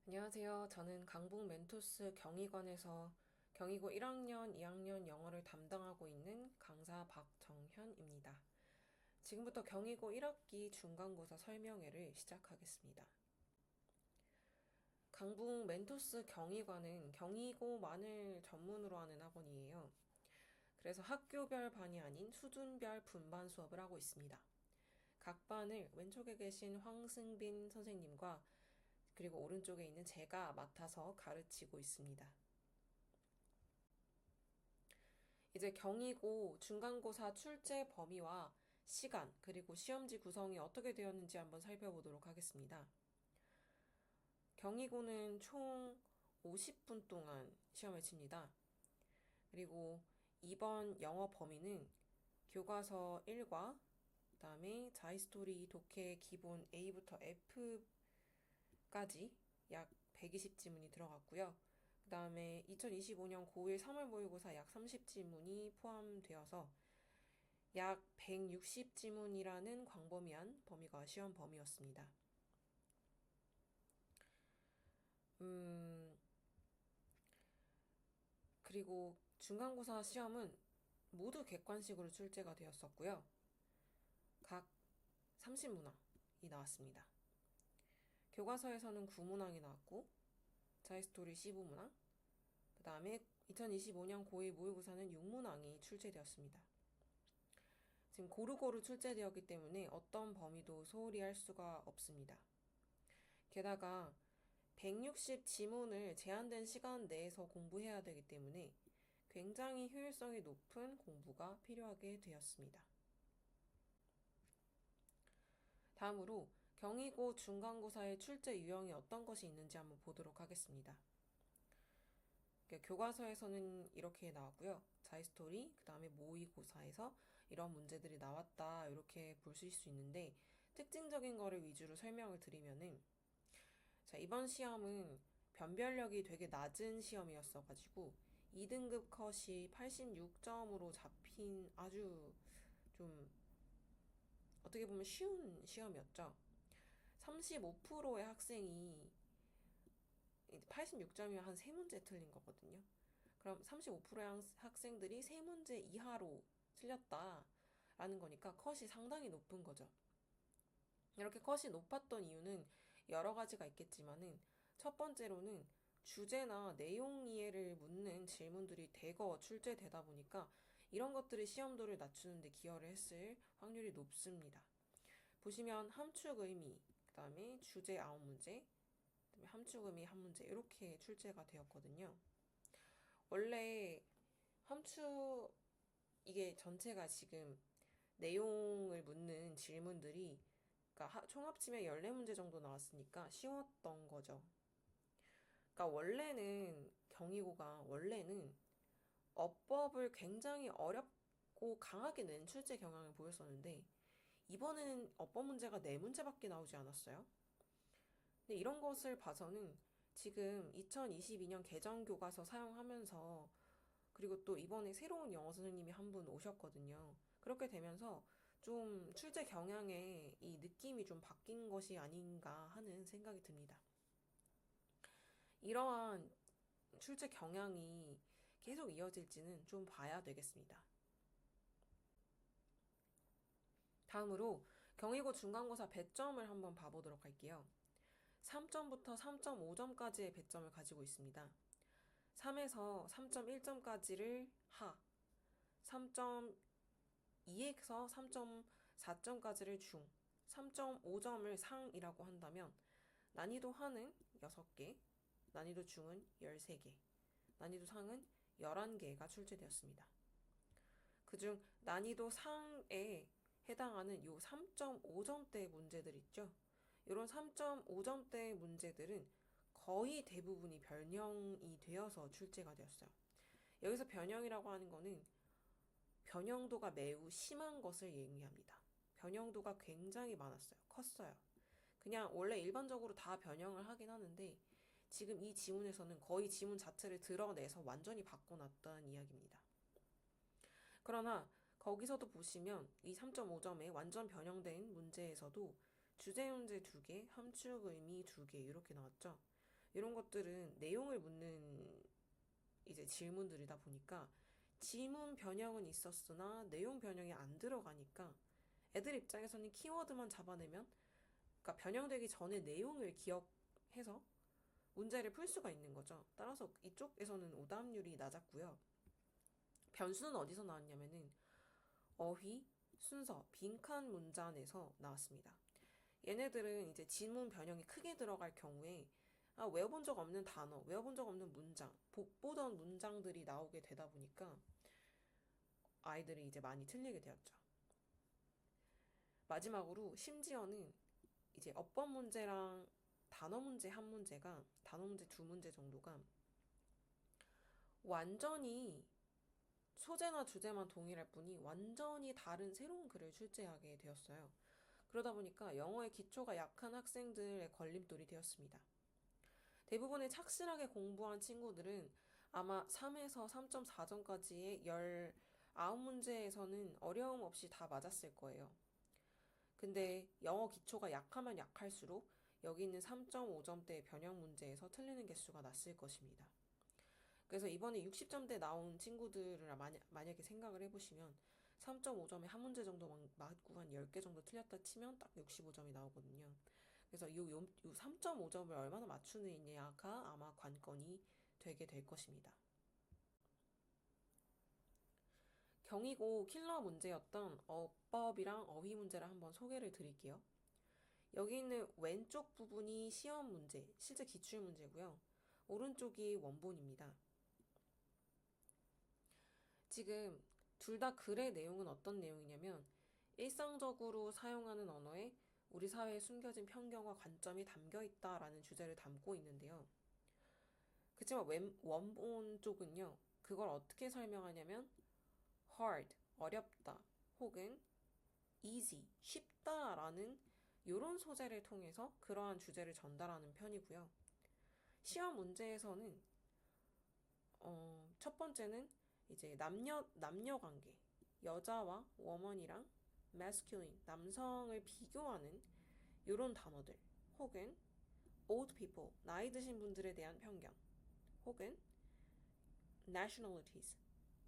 안녕하세요. 저는 강북 멘토스 경희관에서 경희고 1학년, 2학년 영어를 담당하고 있는 강사 박정현입니다. 지금부터 경희고 1학기 중간고사 설명회를 시작하겠습니다. 강북 멘토스 경희관은 경희고만을 전문으로 하는 학원이에요. 그래서 학교별 반이 아닌 수준별 분반 수업을 하고 있습니다. 각 반을 왼쪽에 계신 황승빈 선생님과 그리고 오른쪽에 있는 제가 맡아서 가르치고 있습니다. 이제 경희고 중간고사 출제 범위와 시간, 그리고 시험지 구성이 어떻게 되었는지 한번 살펴보도록 하겠습니다. 경희고는 총 50분 동안 시험을 칩니다. 그리고 이번 영어 범위는 교과서 1과 그다음에 자이스토리 독해 기본 A부터 F까지 약 120지문이 들어갔고요. 그 다음에 2025년 고1 3월 모의고사 약 30지문이 포함되어서 약 160지문이라는 광범위한 범위가 시험 범위였습니다. 그리고 중간고사 시험은 모두 객관식으로 출제가 되었었고요. 각 30문항이 나왔습니다. 교과서에서는 9문항이 나왔고, 자이스토리 15문항, 그 다음에 2025년 고1 모의고사는 6문항이 출제되었습니다. 지금 고루고루 출제되었기 때문에 어떤 범위도 소홀히 할 수가 없습니다. 게다가 160 지문을 제한된 시간 내에서 공부해야 되기 때문에 굉장히 효율성이 높은 공부가 필요하게 되었습니다. 다음으로 경희고 중간고사의 출제 유형이 어떤 것이 있는지 한번 보도록 하겠습니다. 교과서에서는 이렇게 나왔고요. 자이스토리, 그 다음에 모의고사에서 이런 문제들이 나왔다 이렇게 보실 수 있는데 특징적인 거를 위주로 설명을 드리면은 자, 이번 시험은 변별력이 되게 낮은 시험이었어가지고 2등급 컷이 86점으로 잡힌 아주 좀 어떻게 보면 쉬운 시험이었죠. 35%의 학생이 86점이면 한 3문제 틀린 거거든요. 그럼 35%의 학생들이 3문제 이하로 틀렸다라는 거니까 컷이 상당히 높은 거죠. 이렇게 컷이 높았던 이유는 여러 가지가 있겠지만은 첫 번째로는 주제나 내용 이해를 묻는 질문들이 대거 출제되다 보니까 이런 것들이 시험도를 낮추는 데 기여를 했을 확률이 높습니다. 보시면 함축 의미, 그 다음에 주제 9문제, 그다음에 함축 의미 1문제 이렇게 출제가 되었거든요. 원래 함축 이게 전체가 지금 내용을 묻는 질문들이 그러니까 총 합치면 14문제 정도 나왔으니까 쉬웠던 거죠. 그러니까 원래는 어법을 굉장히 어렵고 강하게 낸 출제 경향을 보였었는데 이번에는 어법 문제가 4문제밖에 나오지 않았어요. 근데 이런 것을 봐서는 지금 2022년 개정 교과서 사용하면서 그리고 또 이번에 새로운 영어 선생님이 한 분 오셨거든요. 그렇게 되면서 좀 출제 경향의 이 느낌이 좀 바뀐 것이 아닌가 하는 생각이 듭니다. 이러한 출제 경향이 계속 이어질지는 좀 봐야 되겠습니다. 다음으로 경희고 중간고사 배점을 한번 봐보도록 할게요. 3점부터 3.5점까지의 배점을 가지고 있습니다. 3에서 3.1점까지를 하, 3.2에서 3.4점까지를 중, 3.5점을 상이라고 한다면 난이도 하는 6개, 난이도 중은 13개, 난이도 상은 11개가 출제되었습니다. 그중 난이도 상에 해당하는 요 3.5점대 문제들 있죠? 이런 3.5점대 문제들은 거의 대부분이 변형이 되어서 출제가 되었어요. 여기서 변형이라고 하는 거는 변형도가 매우 심한 것을 의미합니다. 변형도가 굉장히 많았어요. 컸어요. 그냥 원래 일반적으로 다 변형을 하긴 하는데 지금 이 지문에서는 거의 지문 자체를 드러내서 완전히 바꿔놨다는 이야기입니다. 그러나 거기서도 보시면 이 3.5점에 완전 변형된 문제에서도 주제 문제 2개, 함축 의미 2개 이렇게 나왔죠. 이런 것들은 내용을 묻는 이제 질문들이다 보니까 지문 변형은 있었으나 내용 변형이 안 들어가니까 애들 입장에서는 키워드만 잡아내면, 그러니까 변형되기 전에 내용을 기억해서 문제를 풀 수가 있는 거죠. 따라서 이쪽에서는 오답률이 낮았고요. 변수는 어디서 나왔냐면은 어휘, 순서, 빈칸 문장에서 나왔습니다. 얘네들은 이제 지문 변형이 크게 들어갈 경우에 외워본 적 없는 단어, 외워본 적 없는 문장, 복 보던 문장들이 나오게 되다 보니까 아이들이 이제 많이 틀리게 되었죠. 마지막으로 심지어는 이제 어법 문제랑 단어 문제 한 문제가, 단어 문제 두 문제 정도가 완전히 소재나 주제만 동일할 뿐이 완전히 다른 새로운 글을 출제하게 되었어요. 그러다 보니까 영어의 기초가 약한 학생들의 걸림돌이 되었습니다. 대부분의 착실하게 공부한 친구들은 아마 3에서 3.4점까지의 19문제에서는 어려움 없이 다 맞았을 거예요. 근데 영어 기초가 약하면 약할수록 여기 있는 3.5점대 변형 문제에서 틀리는 개수가 낮을 것입니다. 그래서 이번에 60점대 나온 친구들을 만약에 생각을 해보시면 3.5점에 한 문제 정도 맞고 한 10개 정도 틀렸다 치면 딱 65점이 나오거든요. 그래서 이 3.5점을 얼마나 맞추느냐가 아마 관건이 되게 될 것입니다. 경희고 킬러 문제였던 어법이랑 어휘 문제를 한번 소개를 드릴게요. 여기 있는 왼쪽 부분이 시험 문제, 실제 기출 문제고요. 오른쪽이 원본입니다. 지금 둘 다 글의 내용은 어떤 내용이냐면 일상적으로 사용하는 언어에 우리 사회에 숨겨진 편견과 관점이 담겨 있다라는 주제를 담고 있는데요. 그렇지만 원본 쪽은요, 그걸 어떻게 설명하냐면 hard, 어렵다, 혹은 easy, 쉽다라는 이런 소재를 통해서 그러한 주제를 전달하는 편이고요. 시험 문제에서는 첫 번째는 이제 남녀 관계, 여자와 woman이랑 masculine, 남성을 비교하는 이런 단어들, 혹은 old people, 나이 드신 분들에 대한 편견, 혹은 nationalities,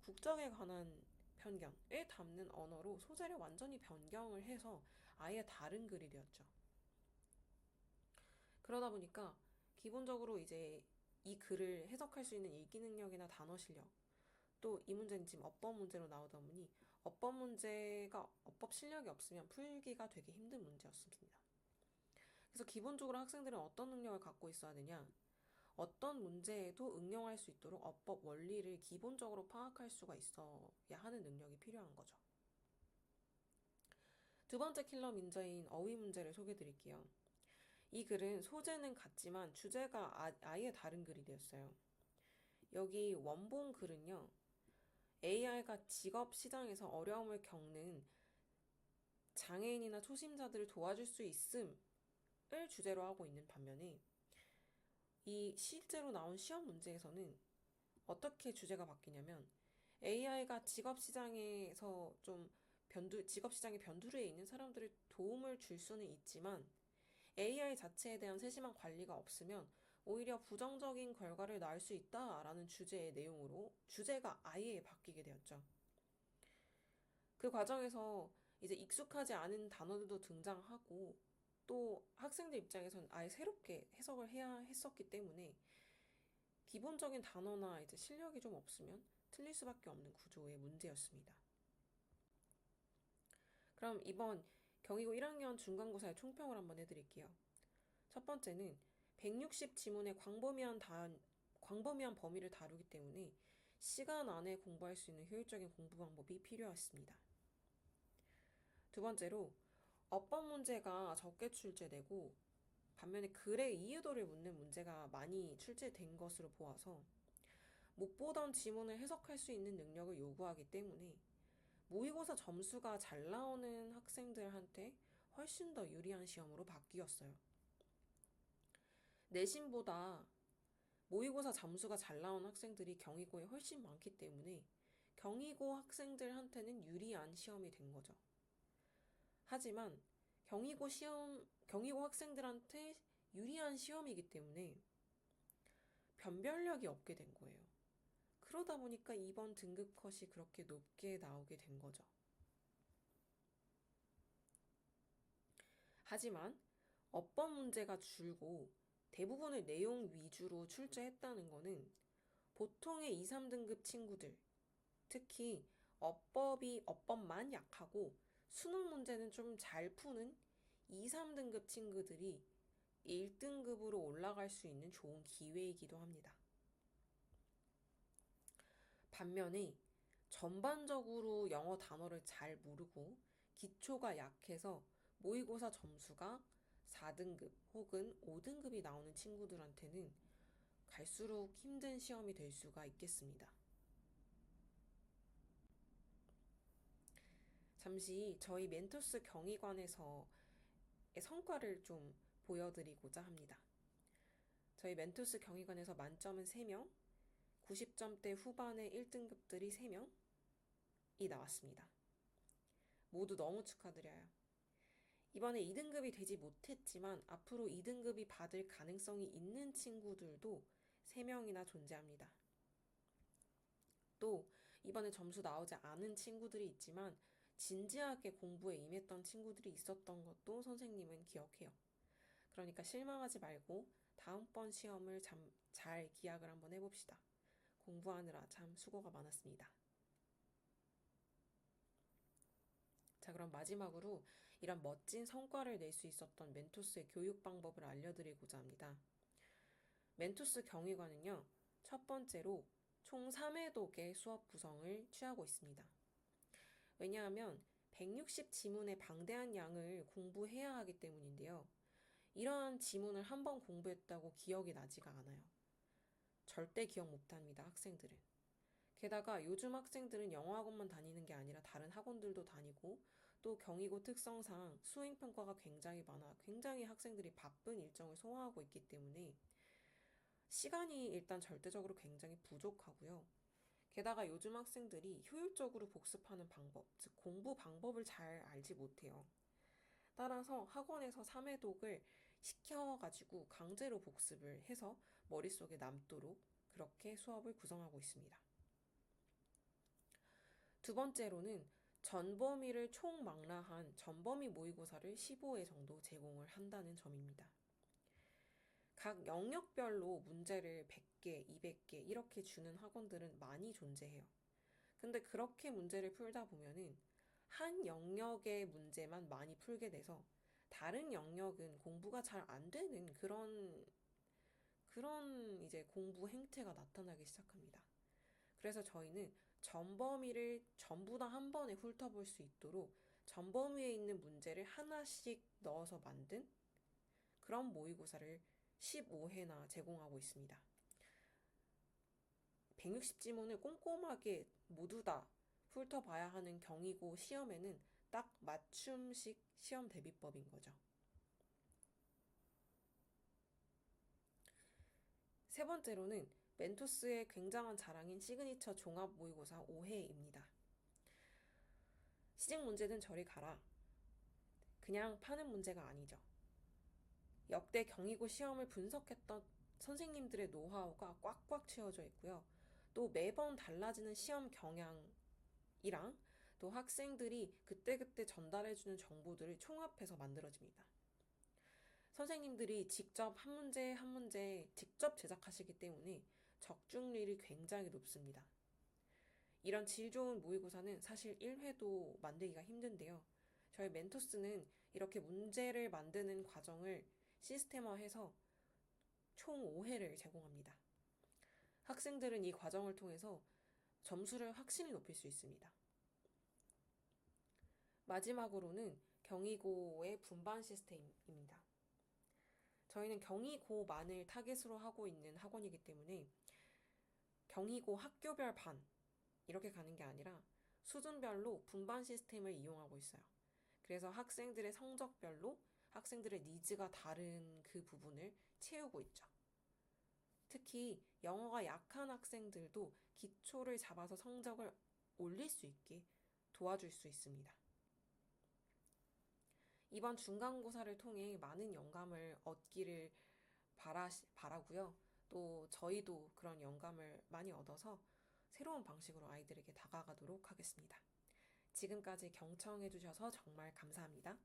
국적에 관한 편견을 담는 언어로 소재를 완전히 변경을 해서 아예 다른 글이 되었죠. 그러다 보니까 기본적으로 이제 이 글을 해석할 수 있는 읽기 능력이나 단어 실력, 또 이 문제는 지금 어법 문제로 나오다 보니 어법 실력이 없으면 풀기가 되게 힘든 문제였습니다. 그래서 기본적으로 학생들은 어떤 능력을 갖고 있어야 되냐? 어떤 문제에도 응용할 수 있도록 어법 원리를 기본적으로 파악할 수가 있어야 하는 능력이 필요한 거죠. 두 번째 킬러 문제인 어휘 문제를 소개해 드릴게요. 이 글은 소재는 같지만 주제가 아예 다른 글이 되었어요. 여기 원본 글은요, AI가 직업 시장에서 어려움을 겪는 장애인이나 초심자들을 도와줄 수 있음을 주제로 하고 있는 반면에 이 실제로 나온 시험 문제에서는 어떻게 주제가 바뀌냐면 AI가 직업 시장에서 직업 시장의 변두리에 있는 사람들을 도움을 줄 수는 있지만 AI 자체에 대한 세심한 관리가 없으면 오히려 부정적인 결과를 낳을 수 있다라는 주제의 내용으로 주제가 아예 바뀌게 되었죠. 그 과정에서 이제 익숙하지 않은 단어들도 등장하고 또 학생들 입장에서는 아예 새롭게 해석을 해야 했었기 때문에 기본적인 단어나 이제 실력이 좀 없으면 틀릴 수밖에 없는 구조의 문제였습니다. 그럼 이번 경희고 1학년 중간고사의 총평을 한번 해드릴게요. 첫 번째는 160 지문의 광범위한 범위를 다루기 때문에 시간 안에 공부할 수 있는 효율적인 공부 방법이 필요했습니다. 두 번째로 어법 문제가 적게 출제되고 반면에 글의 이해도를 묻는 문제가 많이 출제된 것으로 보아서 못 보던 지문을 해석할 수 있는 능력을 요구하기 때문에 모의고사 점수가 잘 나오는 학생들한테 훨씬 더 유리한 시험으로 바뀌었어요. 내신보다 모의고사 점수가 잘 나온 학생들이 경희고에 훨씬 많기 때문에 경희고 학생들한테는 유리한 시험이 된 거죠. 하지만 경희고 학생들한테 유리한 시험이기 때문에 변별력이 없게 된 거예요. 그러다 보니까 이번 등급 컷이 그렇게 높게 나오게 된 거죠. 하지만 어법 문제가 줄고 대부분을 내용 위주로 출제했다는 거는 보통의 2, 3등급 친구들, 특히 어법만 약하고 수능 문제는 좀 잘 푸는 2, 3등급 친구들이 1등급으로 올라갈 수 있는 좋은 기회이기도 합니다. 반면에 전반적으로 영어 단어를 잘 모르고 기초가 약해서 모의고사 점수가 4등급 혹은 5등급이 나오는 친구들한테는 갈수록 힘든 시험이 될 수가 있겠습니다. 잠시 저희 멘토스 경의관에서의 성과를 좀 보여드리고자 합니다. 저희 멘토스 경의관에서 만점은 3명, 90점대 후반의 1등급들이 3명이 나왔습니다. 모두 너무 축하드려요. 이번에 2등급이 되지 못했지만 앞으로 2등급이 받을 가능성이 있는 친구들도 3명이나 존재합니다. 또 이번에 점수 나오지 않은 친구들이 있지만 진지하게 공부에 임했던 친구들이 있었던 것도 선생님은 기억해요. 그러니까 실망하지 말고 다음번 시험을 잘 기약을 한번 해봅시다. 공부하느라 참 수고가 많았습니다. 자, 그럼 마지막으로 이런 멋진 성과를 낼 수 있었던 멘토스의 교육 방법을 알려드리고자 합니다. 멘토스 경의관은요, 첫 번째로 총 3회독의 수업 구성을 취하고 있습니다. 왜냐하면 160 지문의 방대한 양을 공부해야 하기 때문인데요. 이러한 지문을 한번 공부했다고 기억이 나지가 않아요. 절대 기억 못합니다, 학생들은. 게다가 요즘 학생들은 영어학원만 다니는 게 아니라 다른 학원들도 다니고 또 경희고 특성상 수행평가가 굉장히 많아 굉장히 학생들이 바쁜 일정을 소화하고 있기 때문에 시간이 일단 절대적으로 굉장히 부족하고요. 게다가 요즘 학생들이 효율적으로 복습하는 방법, 즉 공부 방법을 잘 알지 못해요. 따라서 학원에서 3회독을 시켜가지고 강제로 복습을 해서 머릿속에 남도록 그렇게 수업을 구성하고 있습니다. 두 번째로는 전범위를 총망라한 전범위 모의고사를 15회 정도 제공을 한다는 점입니다. 각 영역별로 문제를 100개, 200개 이렇게 주는 학원들은 많이 존재해요. 근데 그렇게 문제를 풀다 보면은 한 영역의 문제만 많이 풀게 돼서 다른 영역은 공부가 잘 안 되는 그런 이제 공부 행태가 나타나기 시작합니다. 그래서 저희는 전범위를 전부 다 한 번에 훑어볼 수 있도록 전범위에 있는 문제를 하나씩 넣어서 만든 그런 모의고사를 15회나 제공하고 있습니다. 160지문을 꼼꼼하게 모두 다 훑어봐야 하는 경희고 시험에는 딱 맞춤식 시험 대비법인 거죠. 세 번째로는 멘토스의 굉장한 자랑인 시그니처 종합 모의고사 5회입니다. 시직 문제는 저리 가라. 그냥 파는 문제가 아니죠. 역대 경희고 시험을 분석했던 선생님들의 노하우가 꽉꽉 채워져 있고요. 또 매번 달라지는 시험 경향이랑 또 학생들이 그때그때 전달해주는 정보들을 총합해서 만들어집니다. 선생님들이 직접 한 문제 한 문제 직접 제작하시기 때문에 적중률이 굉장히 높습니다. 이런 질 좋은 모의고사는 사실 1회도 만들기가 힘든데요. 저희 멘토스는 이렇게 문제를 만드는 과정을 시스템화해서 총 5회를 제공합니다. 학생들은 이 과정을 통해서 점수를 확실히 높일 수 있습니다. 마지막으로는 경희고의 분반 시스템입니다. 저희는 경희고만을 타겟으로 하고 있는 학원이기 때문에 경희고 학교별 반 이렇게 가는 게 아니라 수준별로 분반 시스템을 이용하고 있어요. 그래서 학생들의 성적별로 학생들의 니즈가 다른 그 부분을 채우고 있죠. 특히 영어가 약한 학생들도 기초를 잡아서 성적을 올릴 수 있게 도와줄 수 있습니다. 이번 중간고사를 통해 많은 영감을 얻기를 바라고요. 또 저희도 그런 영감을 많이 얻어서 새로운 방식으로 아이들에게 다가가도록 하겠습니다. 지금까지 경청해주셔서 정말 감사합니다.